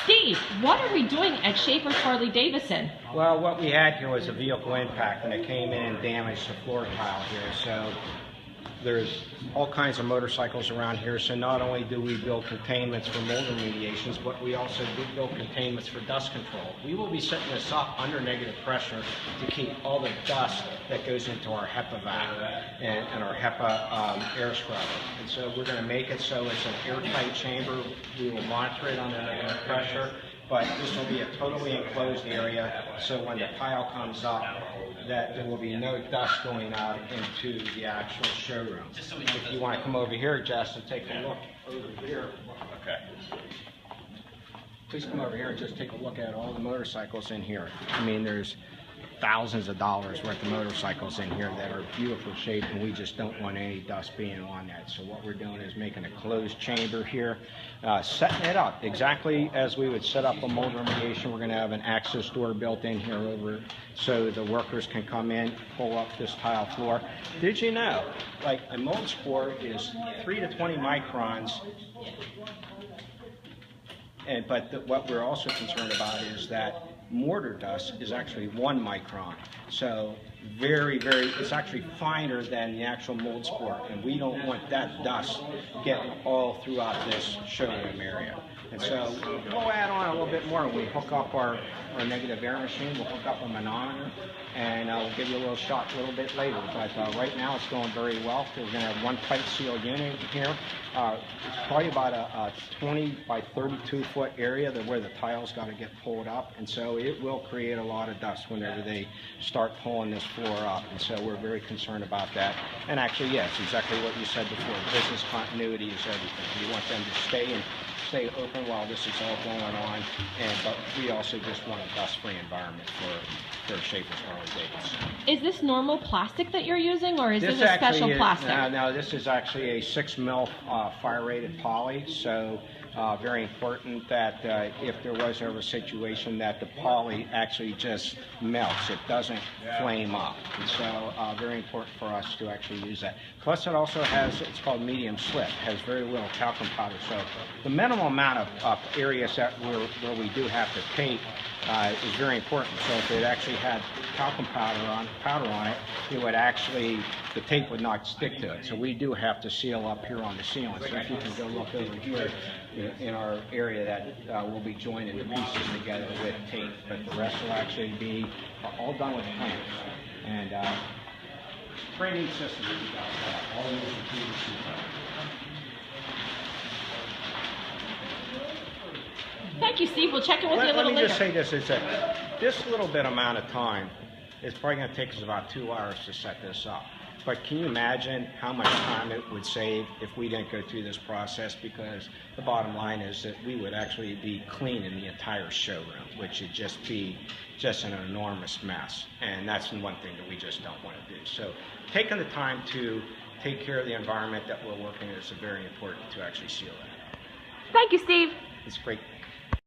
Steve, what are we doing at Schaeffer's Harley-Davidson? Well, what we had here was a vehicle impact, and it came in and damaged the floor tile here. So there's all kinds of motorcycles around here. So not only do we build containments for mold remediations, but we also do build containments for dust control. We will be setting this up under negative pressure to keep all the dust that goes into our HEPA vac and our HEPA air scrubber. And so we're going to make it so it's an airtight chamber. We will monitor it under negative pressure, but this will be a totally enclosed area, so when the tile comes up, that there will be no dust going out into the actual showroom. If you want to come over here, Jess, and take a look over here. Okay. Please come over here and just take a look at all the motorcycles in here. I mean, there's thousands of dollars worth of motorcycles in here that are beautiful shape, and we just don't want any dust being on that. So what we're doing is making a closed chamber here, setting it up exactly as we would set up a mold remediation. We're going to have an access door built in here over so the workers can come in, pull up this tile floor. Did you know, like, a mold spore is 3 to 20 microns, but what we're also concerned about is that mortar dust is actually 1 micron. So it's actually finer than the actual mold spore, and we don't want that dust getting all throughout this showroom area. And so we'll add on a little bit more. We hook up our negative air machine, we'll hook up a manometer, and we'll give you a little shot a little bit later. But right now it's going very well. We're going to have one pipe seal unit here. It's probably about a 20 by 32 foot area where the tile's got to get pulled up, and so it will create a lot of dust whenever they start pulling this floor up, and so we're very concerned about that. And actually, yes, exactly what you said before, business continuity is everything. We want them to stay open while this is all going on, but we also just want a dust-free environment for Schaeffer's Harley-Davidson. Is this normal plastic that you're using, or is this a special plastic? No, this is actually a 6 mil fire-rated poly, so very important that if there was ever a situation that the poly actually just melts, it doesn't flame up. And so very important for us to actually use that. Plus it also has, it's called medium slip, has very little talcum powder. So the minimal amount of areas that where we do have to tape is very important. So if it actually had talcum powder on it, it would actually, the tape would not stick to it. So we do have to seal up here on the ceiling. So if you can go look over here in our area, that will be joining the pieces together with tape, but the rest will actually be all done with clamps. And pretty neat system that we got. All those included. Thank you, Steve. We'll check in with you a little later. Let me just say this, is that this little bit amount of time is probably going to take us about 2 hours to set this up. But can you imagine how much time it would save if we didn't go through this process? Because the bottom line is that we would actually be cleaning the entire showroom, which would just be an enormous mess. And that's one thing that we just don't want to do. So taking the time to take care of the environment that we're working in is very important to actually seal that. Thank you, Steve. It's great.